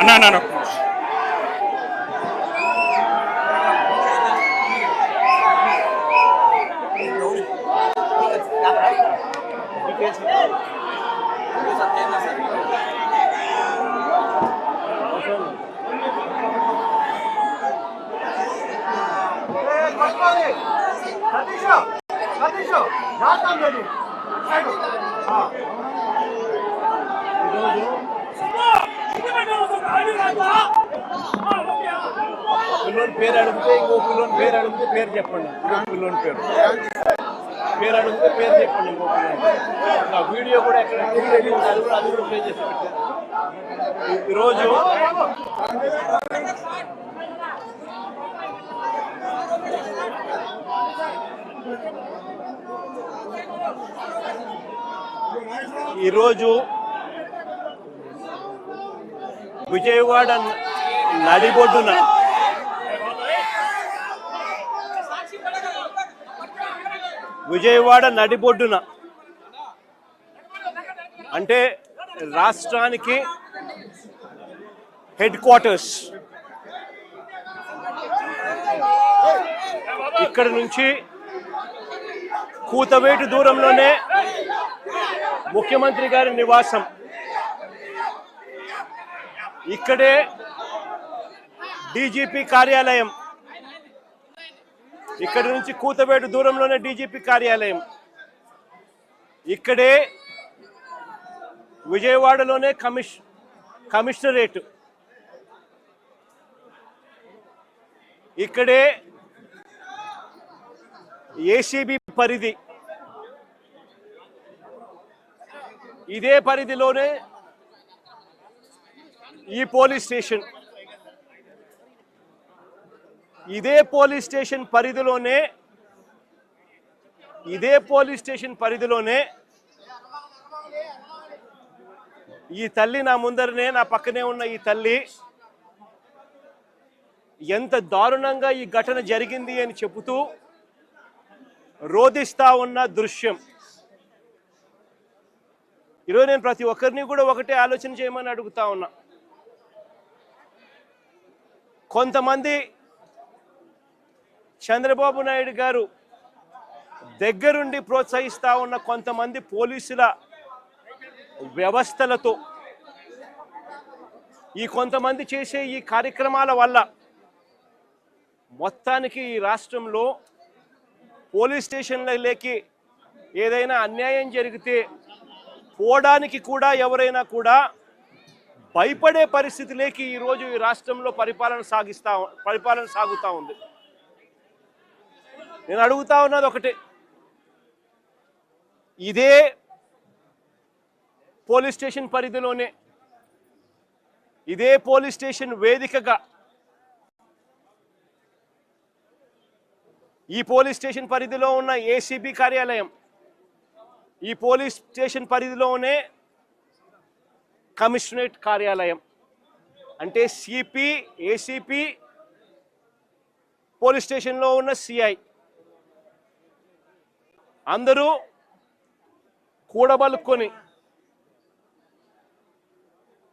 అన్నా పిల్లోని పేరు అడిగితే ఇంకో పిల్లోని పేరు అడిగితే పేరు చెప్పండి. ఇంకో పిల్లోని పేరు అడిగితే పేరు చెప్పండి. ఇంకో పిల్లోని వీడియో కూడా ఎక్కడ అది కూడా ప్లే చేసి పెట్టారు. ఈరోజు విజయవాడ నడిబొడ్డున అంటే రాష్ట్రానికి హెడ్ క్వార్టర్స్, ఇక్కడ నుంచి కూతవేటు దూరంలోనే ముఖ్యమంత్రి గారి నివాసం, ఇక్కడే డీజీపీ కార్యాలయం, ఇక్కడి నుంచి కూతవేటు దూరంలోనే డీజీపీ కార్యాలయం, ఇక్కడే విజయవాడలోనే కమిషనరేట్, ఇక్కడే ఏసీబీ పరిధి, ఇదే పరిధిలోనే ఈ పోలీస్ స్టేషన్, ఇదే పోలీస్ స్టేషన్ పరిధిలోనే ఈ తల్లి నా ముందరనే, నా పక్కనే ఉన్న ఈ తల్లి ఎంత దారుణంగా ఈ ఘటన జరిగింది అని చెబుతూ రోధిస్తా ఉన్న దృశ్యం. ఈరోజు నేను ప్రతి ఒక్కరిని కూడా ఒకటే ఆలోచన చేయమని అడుగుతా ఉన్నా. కొంతమంది చంద్రబాబు నాయుడు గారు దగ్గరుండి ప్రోత్సహిస్తా ఉన్న కొంతమంది పోలీసుల వ్యవస్థలతో, ఈ కొంతమంది చేసే ఈ కార్యక్రమాల వల్ల మొత్తానికి ఈ రాష్ట్రంలో పోలీస్ స్టేషన్లకి ఏదైనా అన్యాయం జరిగితే పోవడానికి కూడా ఎవరైనా కూడా భయపడే పరిస్థితిలోకి ఈరోజు ఈ రాష్ట్రంలో పరిపాలన సాగుతూ ఉంది. నేను అడుగుతా ఉన్నది ఒకటే, ఇదే పోలీస్ స్టేషన్ పరిధిలోనే, ఇదే పోలీస్ స్టేషన్ వేదికగా ఈ పోలీస్ స్టేషన్ పరిధిలో ఉన్న ఏసీబీ కార్యాలయం, ఈ పోలీస్ స్టేషన్ పరిధిలోనే కమిషనరేట్ కార్యాలయం, అంటే సిపి, ఏసీపీ, పోలీస్ స్టేషన్లో ఉన్న సిఐ అందరూ కూడబలుక్కొని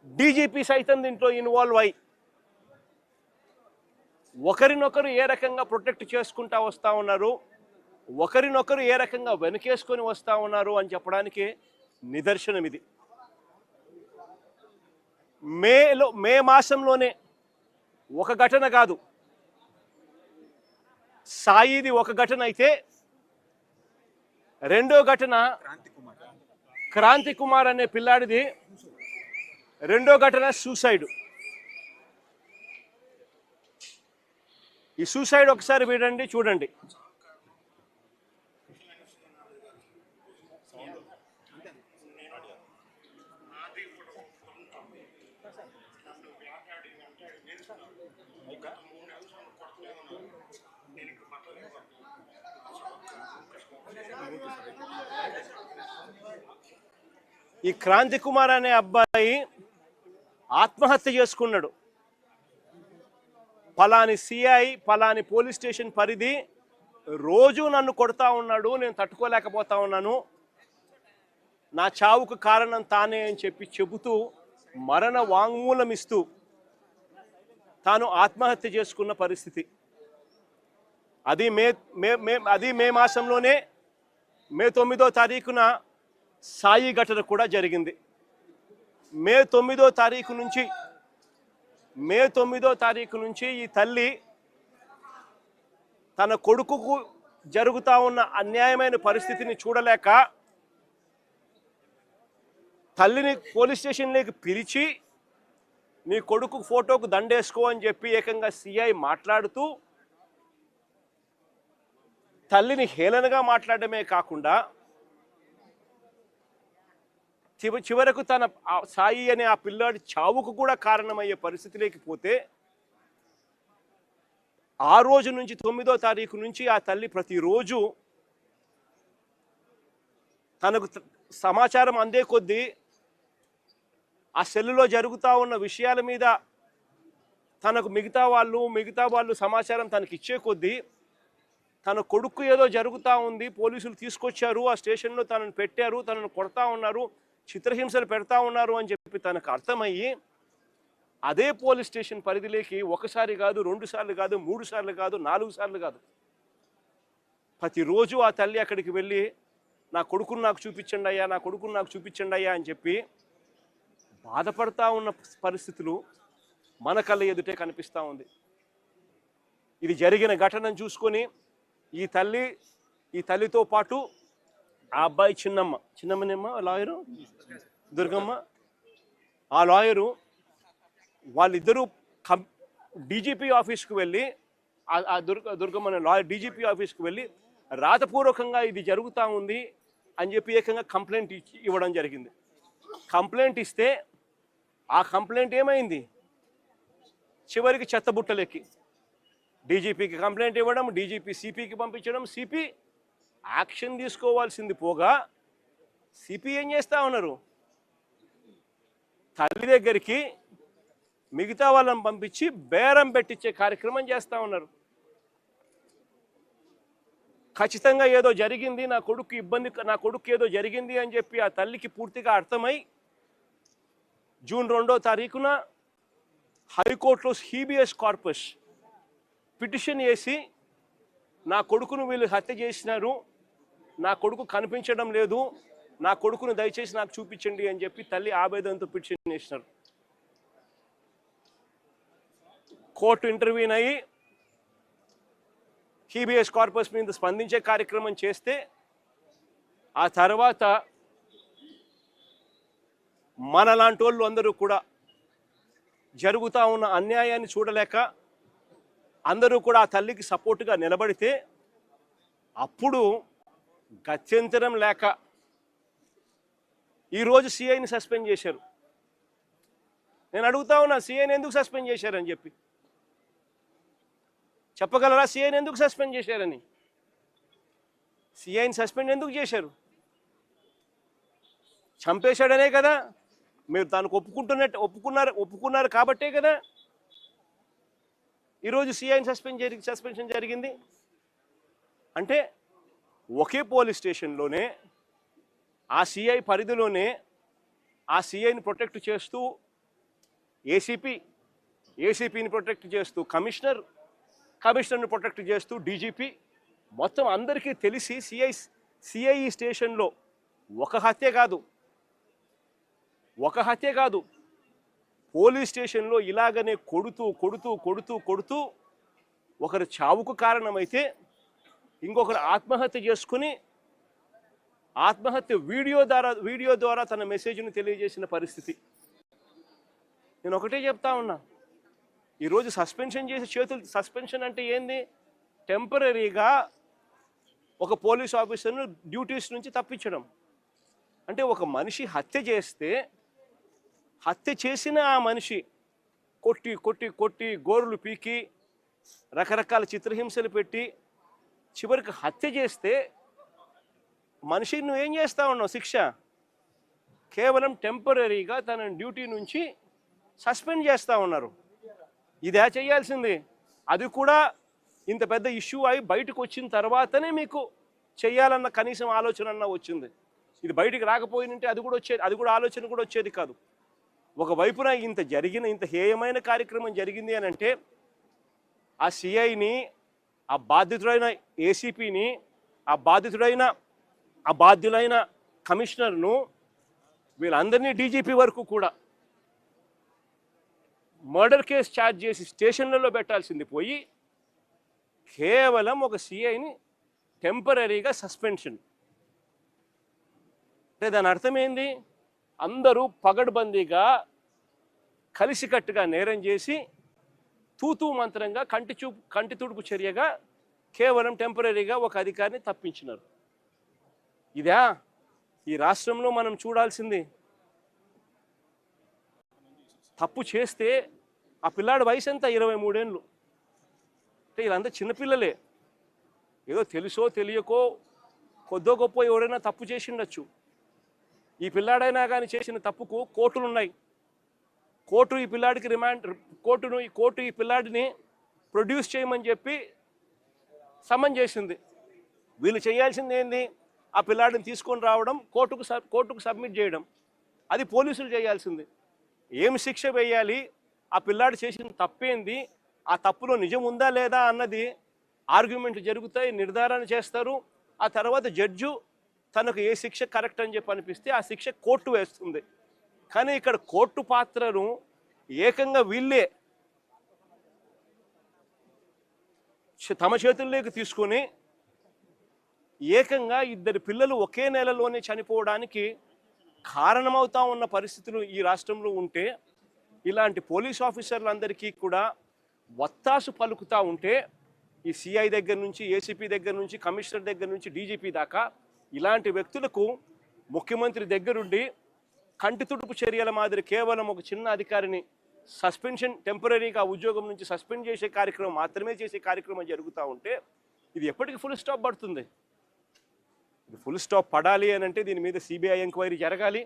డీజీపీ సైతం దీంట్లో ఇన్వాల్వ్ అయ్యి ఒకరినొకరు ఏ రకంగా ప్రొటెక్ట్ చేసుకుంటా వస్తూ ఉన్నారు, ఒకరినొకరు ఏ రకంగా వెనకేసుకొని వస్తూ ఉన్నారు అని చెప్పడానికి నిదర్శనం ఇది. మే మాసంలోనే ఒక ఘటన కాదు, సాయిది ఒక ఘటన అయితే రెండో ఘటన క్రాంతి కుమార్ అనే పిల్లాడిది రెండో ఘటన సూసైడ్. ఈ సూసైడ్ ఒకసారి వినండి, చూడండి. ఈ క్రాంతి కుమార్ అనే అబ్బాయి ఆత్మహత్య చేసుకున్నాడు. పలాని సిఐ, పలాని పోలీస్ స్టేషన్ పరిధి రోజు నన్ను కొడతా ఉన్నాడు, నేను తట్టుకోలేకపోతా ఉన్నాను, నా చావుకు కారణం తానే అని చెబుతూ మరణ వాంగ్మూలం ఇస్తూ తాను ఆత్మహత్య చేసుకున్న పరిస్థితి. అది మే మాసంలోనే మే 9వ తారీఖున సాయి ఘటన కూడా జరిగింది. మే 9వ తారీఖు నుంచి ఈ తల్లి తన కొడుకుకు జరుగుతూ ఉన్న అన్యాయమైన పరిస్థితిని చూడలేక తల్లిని పోలీస్ స్టేషన్లోకి పిలిచి నీ కొడుకు ఫోటోకు దండేసుకో అని చెప్పి ఏకంగా సిఐ మాట్లాడుతూ తల్లిని హేళనగా మాట్లాడమే కాకుండా చివరకు తన సాయి అనే ఆ పిల్లాడి చావుకు కూడా కారణమయ్యే పరిస్థితిలోకి పోతే ఆ రోజు నుంచి 9వ తారీఖు నుంచి ఆ తల్లి ప్రతిరోజు తనకు సమాచారం అందే కొద్దీ ఆ సెల్లులో జరుగుతూ ఉన్న విషయాల మీద తనకు మిగతా వాళ్ళు సమాచారం తనకి ఇచ్చే కొద్దీ తన కొడుకు ఏదో జరుగుతూ ఉంది, పోలీసులు తీసుకొచ్చారు, ఆ స్టేషన్లో తనను పెట్టారు, తనను కొడతా ఉన్నారు, చిత్రహింసలు పెడతా ఉన్నారు అని చెప్పి తనకు అర్థమయ్యి అదే పోలీస్ స్టేషన్ పరిధిలోకి ఒకసారి కాదు, 2 సార్లు కాదు, 3 సార్లు కాదు, 4 సార్లు కాదు, ప్రతిరోజు ఆ తల్లి అక్కడికి వెళ్ళి నా కొడుకును నాకు చూపించండి అయ్యా, నా కొడుకును నాకు చూపించండి అయ్యా అని చెప్పి బాధపడతా ఉన్న పరిస్థితులు మన కళ్ళ ఎదుటే కనిపిస్తూ ఉంది. ఇది జరిగిన ఘటనను చూసుకొని ఈ తల్లితో పాటు ఆ అబ్బాయి చిన్నమ్మనేమ్మ లాయరు దుర్గమ్మ, ఆ లాయరు వాళ్ళిద్దరూ డీజీపీ ఆఫీస్కి వెళ్ళి దుర్గమ్మ లాయర్ డీజీపీ ఆఫీస్కి వెళ్ళి రాతపూర్వకంగా ఇది జరుగుతూ ఉంది అని చెప్పి ఏకంగా కంప్లైంట్ ఇవ్వడం జరిగింది. కంప్లైంట్ ఇస్తే ఆ కంప్లైంట్ ఏమైంది, చివరికి చెత్తబుట్టలెక్కి డీజీపీకి కంప్లైంట్ ఇవ్వడం, డీజీపీ సిపికి పంపించడం, సిపి యాక్షన్ తీసుకోవాల్సింది పోగా సిపి ఏం చేస్తూ ఉన్నారు, తల్లి దగ్గరికి మిగతా వాళ్ళని పంపించి బేరం పెట్టించే కార్యక్రమం చేస్తూ ఉన్నారు. ఖచ్చితంగా ఏదో జరిగింది, నా కొడుకు ఏదో జరిగింది అని చెప్పి ఆ తల్లికి పూర్తిగా అర్థమై జూన్ 2వ తారీఖున హైకోర్టులో హీబియస్ కార్పస్ పిటిషన్ వేసి నా కొడుకును వీళ్ళు హత్య చేసినారు, నా కొడుకు కనిపించడం లేదు, నా కొడుకును దయచేసి నాకు చూపించండి అని చెప్పి తల్లి ఆవేదనతో పిటిషన్ వేసినారు. కోర్టు ఇంటర్వ్యూన్ అయ్యి హీబియస్ కార్పస్ మీద స్పందించే కార్యక్రమం చేస్తే ఆ తర్వాత మనలాంటి వాళ్ళు అందరూ కూడా జరుగుతూ ఉన్న అన్యాయాన్ని చూడలేక అందరూ కూడా ఆ తల్లికి సపోర్టుగా నిలబడితే అప్పుడు గత్యంతరం లేక ఈరోజు సిఐని సస్పెండ్ చేశారు. నేను అడుగుతా ఉన్నా, సిఐని ఎందుకు సస్పెండ్ చేశారని చెప్పి చెప్పగలరా? సిఐని ఎందుకు సస్పెండ్ చేశారని? సిఐని సస్పెండ్ ఎందుకు చేశారు? చంపేశాడనే కదా, మీరు దానికి ఒప్పుకున్నారు కాబట్టే కదా ఈరోజు సిఐని సస్పెన్షన్ జరిగింది. అంటే ఒకే పోలీస్ స్టేషన్లోనే ఆ సిఐ పరిధిలోనే ఆ సిఐని ప్రొటెక్ట్ చేస్తూ ఏసీపీని ప్రొటెక్ట్ చేస్తూ కమిషనర్ని ప్రొటెక్ట్ చేస్తూ డీజీపీ మొత్తం అందరికీ తెలిసి సిఐ స్టేషన్లో ఒక హత్య కాదు పోలీస్ స్టేషన్లో ఇలాగనే కొడుతూ ఒకరు చావుకు కారణమైతే ఇంకొకరు ఆత్మహత్య చేసుకుని ఆత్మహత్య వీడియో ద్వారా తన మెసేజ్ను తెలియజేసిన పరిస్థితి. నేను ఒకటే చెప్తా ఉన్నా, ఈరోజు సస్పెన్షన్ అంటే ఏంది? టెంపరీగా ఒక పోలీస్ ఆఫీసర్ను డ్యూటీస్ నుంచి తప్పించడం. అంటే ఒక మనిషి హత్య చేసిన ఆ మనిషి కొట్టి గోరులు పీకి రకరకాల చిత్రహింసలు పెట్టి చివరికి హత్య చేస్తే మనిషిని నువ్వేం చేస్తా ఉన్నావు? శిక్ష కేవలం టెంపరీగా తన డ్యూటీ నుంచి సస్పెండ్ చేస్తూ ఉన్నారు. ఇదే చేయాల్సింది. అది కూడా ఇంత పెద్ద ఇష్యూ అయి బయటకు వచ్చిన తర్వాతనే మీకు చేయాలన్న కనీసం ఆలోచన అన్న వచ్చింది. ఇది బయటికి రాకపోయినంటే అది కూడా ఆలోచన కూడా వచ్చేది కాదు. ఒకవైపున ఇంత జరిగిన ఇంత హేయమైన కార్యక్రమం జరిగింది అని అంటే ఆ సిఐని, ఆ బాధితుడైన ఏసీపీని, ఆ బాధ్యులైన కమిషనర్ను, వీళ్ళందరినీ డీజీపీ వరకు కూడా మర్డర్ కేసు ఛార్జ్ చేసి స్టేషన్లలో పెట్టాల్సింది పోయి కేవలం ఒక సిఐని టెంపరీగా సస్పెన్షన్. అంటే దాని అర్థం ఏంది? అందరూ పగడ్బందీగా కలిసికట్టుగా నేరం చేసి తూతూ మంత్రంగా కంటి తుడుపు చర్యగా కేవలం టెంపరీగా ఒక అధికారిని తప్పించినారు. ఇదా ఈ రాష్ట్రంలో మనం చూడాల్సింది? తప్పు చేస్తే ఆ పిల్లాడి వయసు ఎంత? 23 ఏళ్ళు. అంటే వీళ్ళంతా చిన్నపిల్లలే. ఏదో తెలుసో తెలియకో కొద్దో గొప్ప ఎవరైనా తప్పు చేసి ఉండొచ్చు. ఈ పిల్లాడైనా కానీ చేసిన తప్పుకు కోర్టులు ఉన్నాయి. కోర్టు ఈ పిల్లాడికి కోర్టు ఈ పిల్లాడిని ప్రొడ్యూస్ చేయమని చెప్పి సమన్ చేసింది. వీళ్ళు చేయాల్సింది ఏంది? ఆ పిల్లాడిని తీసుకొని రావడం, కోర్టుకు సబ్మిట్ చేయడం. అది పోలీసులు చేయాల్సింది. ఏం శిక్ష వేయాలి, ఆ పిల్లాడు చేసిన తప్పేంది, ఆ తప్పులో నిజం ఉందా లేదా అన్నది ఆర్గ్యుమెంట్లు జరుగుతాయి, నిర్ధారణ చేస్తారు. ఆ తర్వాత జడ్జు తనకు ఏ శిక్ష కరెక్ట్ అని చెప్పి అనిపిస్తే ఆ శిక్ష కోర్టు వేస్తుంది. కానీ ఇక్కడ కోర్టు పాత్రను ఏకంగా వీళ్ళే తమ చేతుల్లోకి తీసుకొని ఏకంగా 2 పిల్లలు ఒకే నెలలోనే చనిపోవడానికి కారణమవుతా ఉన్న పరిస్థితులు ఈ రాష్ట్రంలో ఉంటే, ఇలాంటి పోలీస్ ఆఫీసర్లందరికీ కూడా వత్తాసు పలుకుతూ ఉంటే, ఈ సిఐ దగ్గర నుంచి, ఏసీపీ దగ్గర నుంచి, కమిషనర్ దగ్గర నుంచి, డీజీపీ దాకా ఇలాంటి వ్యక్తులకు ముఖ్యమంత్రి దగ్గరుండి కంటి తుడుపు చర్యల మాదిరి కేవలం ఒక చిన్న అధికారిని సస్పెన్షన్, టెంపరీగా ఉద్యోగం నుంచి సస్పెండ్ చేసే కార్యక్రమం మాత్రమే చేసే కార్యక్రమం జరుగుతూ ఉంటే ఇది ఎప్పటికీ ఫుల్ స్టాప్ పడుతుంది? ఇది ఫుల్ స్టాప్ పడాలి అని అంటే దీని మీద సిబిఐ ఎంక్వైరీ జరగాలి.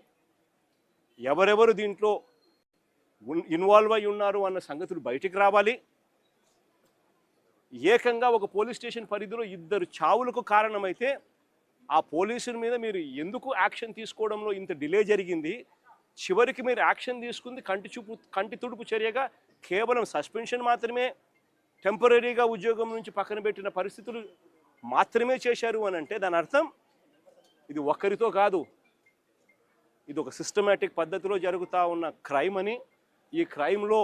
ఎవరెవరు దీంట్లో ఇన్వాల్వ్ అయి ఉన్నారు అన్న సంగతులు బయటికి రావాలి. ఏకంగా ఒక పోలీస్ స్టేషన్ పరిధిలో 2 చావులకు కారణమైతే ఆ పోలీసుల మీద మీరు ఎందుకు యాక్షన్ తీసుకోవడంలో ఇంత డిలే జరిగింది? చివరికి మీరు యాక్షన్ తీసుకుంది కంటి తుడుపు చర్యగా కేవలం సస్పెన్షన్ మాత్రమే, టెంపరీగా ఉద్యోగం నుంచి పక్కన పెట్టిన పరిస్థితులు మాత్రమే చేశారు అని అంటే దాని అర్థం ఇది ఒక్కరితో కాదు, ఇది ఒక సిస్టమేటిక్ పద్ధతిలో జరుగుతూ ఉన్న క్రైమ్ అని. ఈ క్రైమ్లో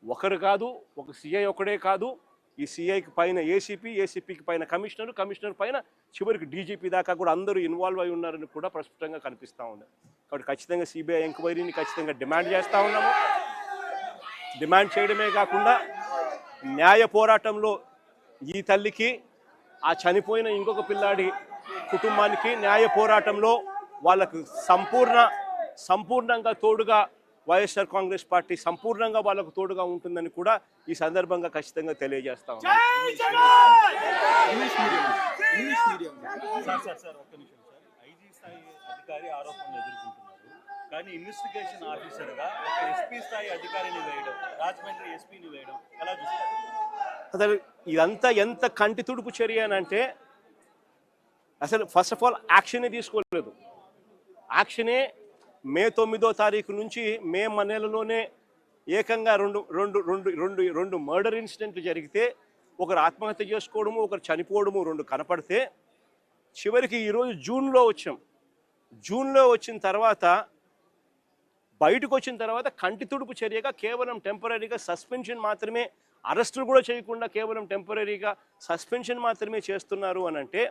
ఒకరు కాదు, ఒక సిఐ ఒకడే కాదు, ఈ సిఐకి పైన ఏసీపీ, ఏసీపీకి పైన కమిషనర్, కమిషనర్ పైన చివరికి డీజీపీ దాకా కూడా అందరూ ఇన్వాల్వ్ అయి ఉన్నారని కూడా ప్రస్ఫుటంగా కనిపిస్తూ ఉంది. కాబట్టి ఖచ్చితంగా సిబిఐ ఎంక్వైరీని ఖచ్చితంగా డిమాండ్ చేస్తూ ఉన్నాము. డిమాండ్ చేయడమే కాకుండా న్యాయ పోరాటంలో ఈ తల్లికి, ఆ చనిపోయిన ఇంకొక పిల్లాడి కుటుంబానికి న్యాయ పోరాటంలో వాళ్ళకు సంపూర్ణంగా తోడుగా వైఎస్ఆర్ కాంగ్రెస్ పార్టీ సంపూర్ణంగా వాళ్ళకు తోడుగా ఉంటుందని కూడా ఈ సందర్భంగా ఖచ్చితంగా తెలియజేస్తా ఉన్నాం. ఐజీ స్థాయి అధికారి ఆరోపణలు ఎదుర్కొంటున్నారు, కానీ ఇన్వెస్టిగేషన్ ఆఫీసర్గా ఒక ఎస్పీ స్థాయి అధికారిని వేయడం, రాజమండ్రి ఎస్పీని వేయడం ఎలా చూస్తారు? అసలు ఇదంతా ఎంత కంటి తుడుపు చర్య అని అంటే అసలు ఫస్ట్ ఆఫ్ ఆల్ యాక్షనే తీసుకోలేదు. యాక్షనే మే 9వ తారీఖు నుంచి మే నెలలోనే ఏకంగా రెండు మర్డర్ ఇన్సిడెంట్లు జరిగితే, ఒకరు ఆత్మహత్య చేసుకోవడము, ఒకరు చనిపోవడము 2 కనపడితే, చివరికి ఈరోజు జూన్లో వచ్చిన తర్వాత బయటకు వచ్చిన తర్వాత కంటి తుడుపు చర్యగా కేవలం టెంపరీగా సస్పెన్షన్ మాత్రమే, అరెస్టులు కూడా చేయకుండా కేవలం టెంపరీగా సస్పెన్షన్ మాత్రమే చేస్తున్నారు అని అంటే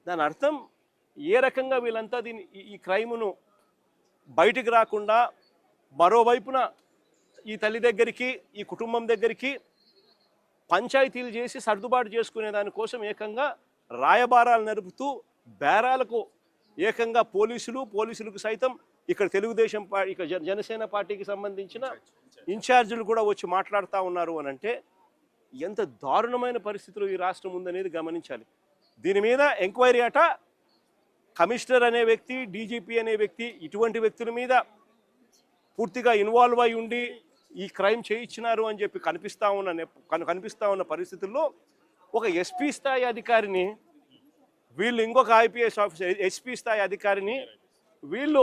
దాని అర్థం ఏ రకంగా వీళ్ళంతా ఈ క్రైమును బయటికి రాకుండా మరోవైపున ఈ తల్లి దగ్గరికి, ఈ కుటుంబం దగ్గరికి పంచాయతీలు చేసి సర్దుబాటు చేసుకునే దానికోసం ఏకంగా రాయబారాలు నడుపుతూ బేరాలకు ఏకంగా పోలీసులకు సైతం ఇక్కడ తెలుగుదేశం పార్టీ, ఇక్కడ జనసేన పార్టీకి సంబంధించిన ఇన్ఛార్జీలు కూడా వచ్చి మాట్లాడుతూ ఉన్నారు అని అంటే ఎంత దారుణమైన పరిస్థితులు ఈ రాష్ట్రం ఉందనేది గమనించాలి. దీని మీద ఎంక్వైరీ అట కమిషనర్ అనే వ్యక్తి, డీజీపీ అనే వ్యక్తి, ఇటువంటి వ్యక్తుల మీద పూర్తిగా ఇన్వాల్వ్ అయి ఉండి ఈ క్రైమ్ చేయించినారు అని చెప్పి కనిపిస్తూ ఉన్న పరిస్థితుల్లో ఒక ఎస్పీ స్థాయి అధికారిని వీళ్ళు ఇంకొక ఐపీఎస్ ఆఫీసర్ ఎస్పీ స్థాయి అధికారిని వీళ్ళు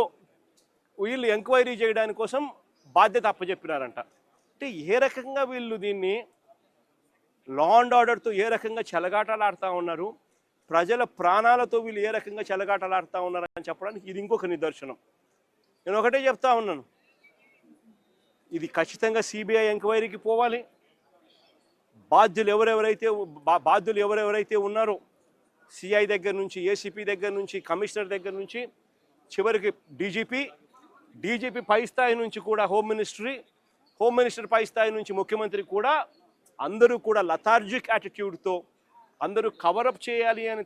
ఎంక్వైరీ చేయడానికి కోసం బాధ్యత అప్పచెప్పినారంట. అంటే ఏ రకంగా వీళ్ళు దీన్ని లా అండ్ ఆర్డర్తో ఏ రకంగా చెలగాటలాడుతూ ఉన్నారు, ప్రజల ప్రాణాలతో వీళ్ళు ఏ రకంగా చెలగాటలాడుతూ ఉన్నారని చెప్పడానికి ఇది ఇంకొక నిదర్శనం. నేను ఒకటే చెప్తా ఉన్నాను, ఇది ఖచ్చితంగా సిబిఐ ఎంక్వైరీకి పోవాలి. బాధ్యులు ఎవరెవరైతే ఉన్నారో సిఐ దగ్గర నుంచి, ఏసీపీ దగ్గర నుంచి, కమిషనర్ దగ్గర నుంచి చివరికి డీజీపీ పై స్థాయి నుంచి కూడా హోమ్ మినిస్టర్ పై స్థాయి నుంచి ముఖ్యమంత్రి కూడా అందరూ కూడా లథార్జిక్ యాటిట్యూడ్తో అందరూ కవరప్ చేయాలి అని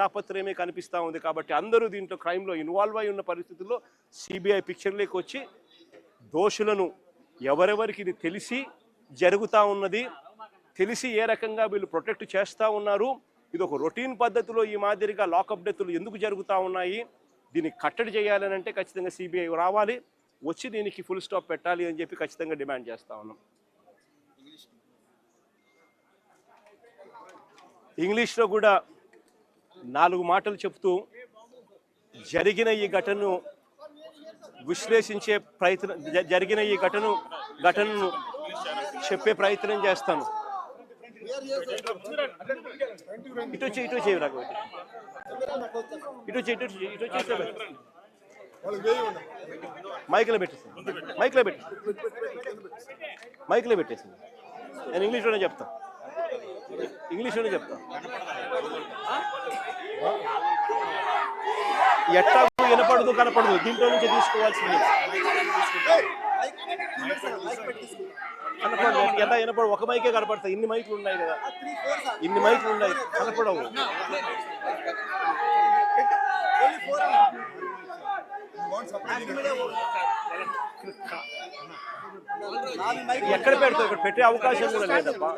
తాపత్రయమే కనిపిస్తూ ఉంది. కాబట్టి అందరూ దీంట్లో క్రైమ్లో ఇన్వాల్వ్ అయి ఉన్న పరిస్థితుల్లో సిబిఐ పిక్చర్లోకి వచ్చి దోషులను ఎవరెవరికి ఇది తెలిసి జరుగుతూ ఉన్నది, తెలిసి ఏ రకంగా వీళ్ళు ప్రొటెక్ట్ చేస్తూ ఉన్నారు, ఇది ఒక రొటీన్ పద్ధతిలో ఈ మాదిరిగా లాకప్ డెత్తులు ఎందుకు జరుగుతూ ఉన్నాయి, దీన్ని కట్టడి చేయాలని అంటే ఖచ్చితంగా సిబిఐ రావాలి, వచ్చి దీనికి ఫుల్ స్టాప్ పెట్టాలి అని చెప్పి ఖచ్చితంగా డిమాండ్ చేస్తూ ఉన్నాం. ఇంగ్లీష్లో కూడా 4 మాటలు చెప్తూ జరిగిన ఈ ఘటనను విశ్లేషించే ప్రయత్నం, జరిగిన ఈ ఘటనను చెప్పే ప్రయత్నం చేస్తాను. ఇటు చేయి నాకు, ఇటు చేస్తే మైక్లో పెట్టేసి నేను ఇంగ్లీష్లోనే చెప్తా. ఎట్టా వినపడదు కనపడదు, దీంట్లో నుంచి తీసుకోవాల్సింది. కనపడదు, ఎలా వినపడదు, ఒక మైకే కనపడతాయి. ఇన్ని మైకులు ఉన్నాయి కదా, కనపడవు. ఎక్కడ పెడతావు? ఇక్కడ పెట్టే అవకాశం కూడా లేదప్పా.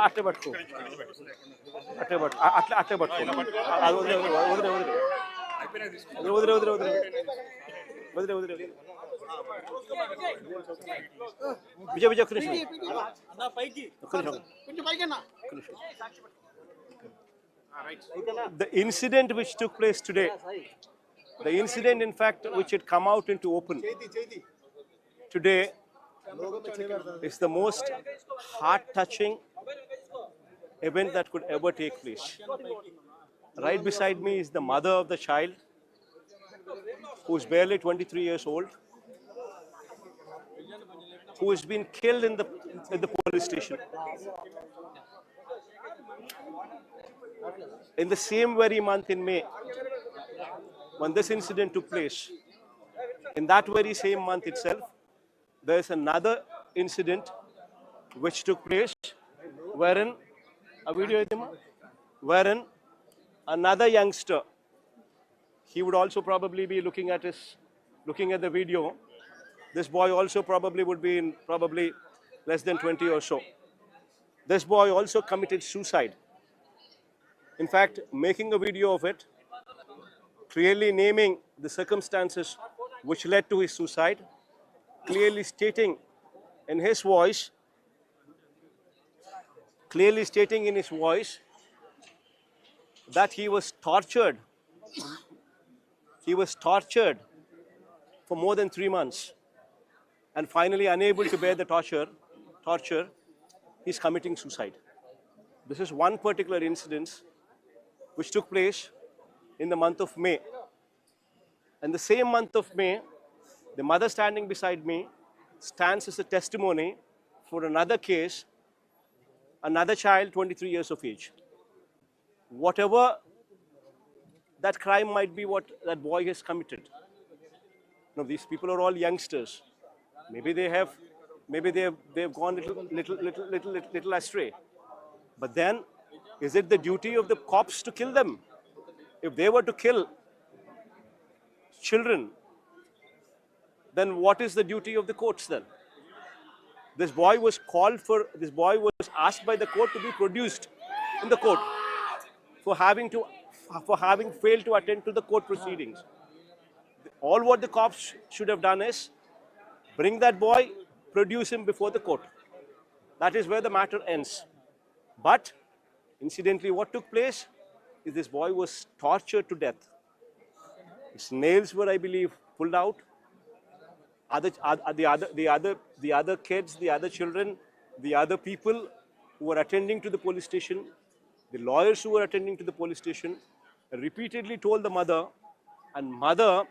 అట్టే పట్టుకో. వదిలే విజయ్ ఒక్క నిమిషం. The incident which took place today, the incident in fact which had come out into open today is the most heart-touching event that could ever take place. Right beside me is the mother of the child, who is barely 23 years old, who has been killed in the police station. In the same very month in May, when this incident took place, in that very same month itself, there is another incident which took place wherein another youngster, he would also probably be looking at the video. This boy also probably would be in less than 20 or so. This boy also committed suicide. In fact, making a video of it, clearly naming the circumstances which led to his suicide, clearly stating in his voice that he was tortured. He was tortured for more than 3 months, and finally unable to bear the torture, he's committing suicide. This is one particular incident which took place in the month of May. And the same month of May, the mother standing beside me stands as a testimony for another case, another child, 23 years of age. Whatever that crime might be, what that boy has committed. Now, these people are all youngsters. Maybe they've gone little astray. But then, is it the duty of the cops to kill them? If they were to kill children, then what is the duty of the courts then? This boy was asked by the court to be produced in the court for having failed to attend to the court proceedings. All what the cops should have done is bring that boy, produce him before the court. That is where the matter ends. But incidentally, what took place is this boy was tortured to death. His nails were, I believe, pulled out. The other kids, the other children, the other people who were attending to the police station, the lawyers who were attending to the police station, repeatedly told the mother, and mother,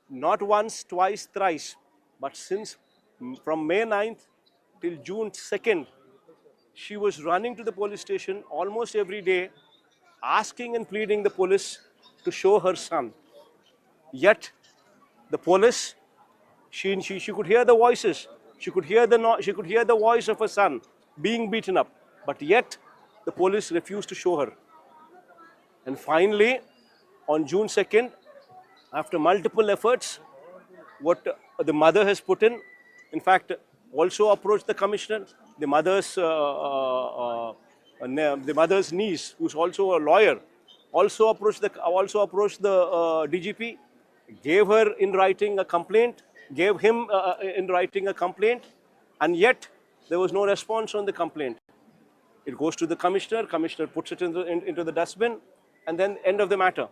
not once, twice, thrice, but since from May 9th till June 2nd, she was running to the police station almost every day, asking and pleading the police to show her son. Yet the police, she could hear the voices, she could hear the voice of her son being beaten up, but yet the police refused to show her. And finally, on June 2nd, after multiple efforts, what the mother has put in fact, also approached the commissioner, the mother's niece, who's also a lawyer, also approached the DGP, gave her in writing a complaint, gave him in writing a complaint, and yet there was no response on the complaint. It goes to the commissioner puts it into the dustbin, and then end of the matter.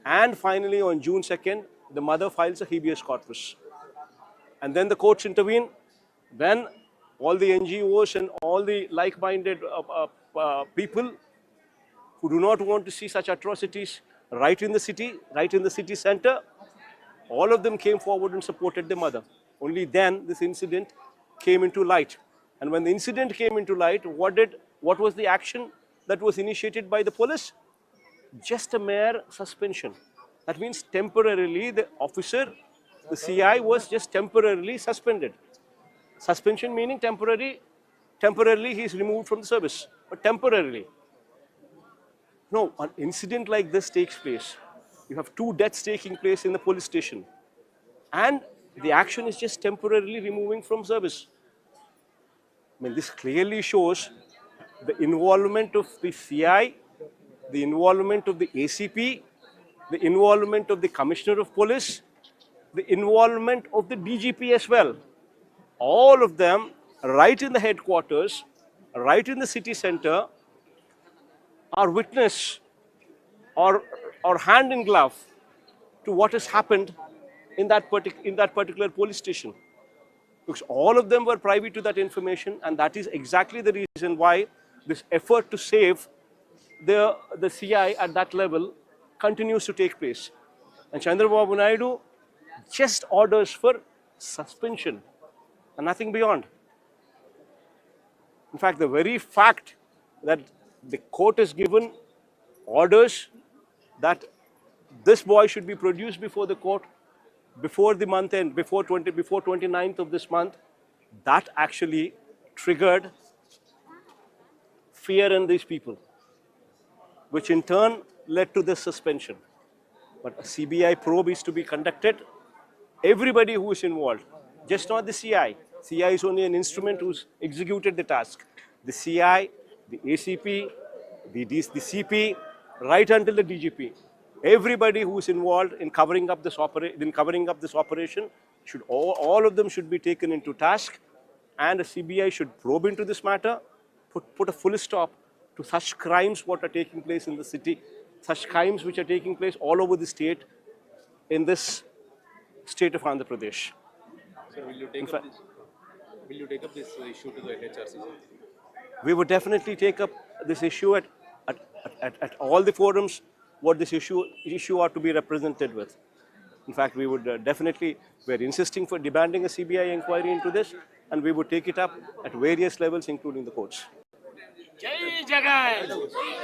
And finally, on June 2nd, the mother files a habeas corpus. And then the courts intervene. Then all the NGOs and all the like-minded people who do not want to see such atrocities right in the city center, all of them came forward and supported the mother. Only then this incident came into light. And when the incident came into light, what was the action that was initiated by the police? Just a mere suspension. That means temporarily the officer, the CI, was just temporarily suspended. Suspension meaning temporarily he is removed from the service, but temporarily. No, an incident like this takes place. You have 2 deaths taking place in the police station, and the action is just temporarily removing from service. I mean, this clearly shows the involvement of the CI, the involvement of the ACP, the involvement of the Commissioner of Police, the involvement of the DGP as well. All of them, right in the headquarters, right in the city center, are witness or hand in glove to what has happened in that particular police station. Because all of them were privy to that information, and that is exactly the reason why this effort to save the CI at that level continues to take place. And Chandrababu Naidu just orders for suspension and nothing beyond. In fact, the very fact that the court has given orders that this boy should be produced before the court before the month end, before 29th of this month, that actually triggered fear in these people, which in turn led to this suspension. But a CBI probe is to be conducted. Everybody who is involved, just not the CI. CI is only an instrument who's executed the task. The CI, the ACP, the CP, right until the DGP. Everybody who is involved in covering up this operation, all of them should be taken into task, and a CBI should probe into this matter, put a full stop to such crimes what are taking place in the city, such crimes which are taking place all over the state, in this state of Andhra Pradesh. So will you take up this issue to the NHRC? We would definitely take up this issue at all the forums what this issue ought to be represented with. In fact, we would we're insisting for demanding a CBI inquiry into this, and we would take it up at various levels, including the courts. Jai Jagan!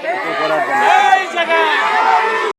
Jai Jagan!